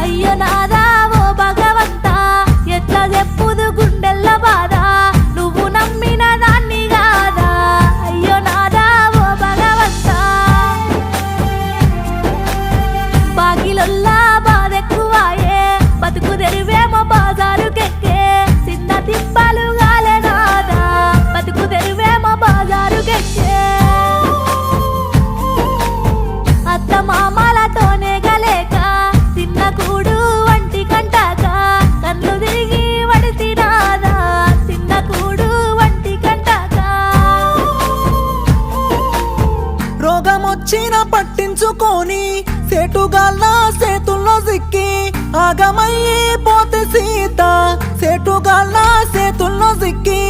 అయ్యో నాదా ఓ భగవంతా ఎట్లా చెప్పుదు గుండెల్ల బాధ నువ్వు నమ్మిన దాన్ని కాదా అయ్యో నాదా ఓ భగవంతా బాగిలొల్లా బాధెక్కువాయే బతుకు తెరువేమో బాజారుకెక్కే చిన్న తిప్పలు గాలే నాదా బతుకు తెరువేమో బాజారుకెక్కే అత్త మామలతోనే గలేక తిన్న కూడు వంటి కంటాక కన్ను తిరిగి వడిసినాదా తిన్న కూడు వంటి కంటాక రోగమొచ్చిన పట్టించుకొని సేటుగాళ్ళ సేతుల్లో సిక్కి ఆగమయ్యి పోతే సీత సేటుగాళ్ళ సేతుల్లో సిక్కి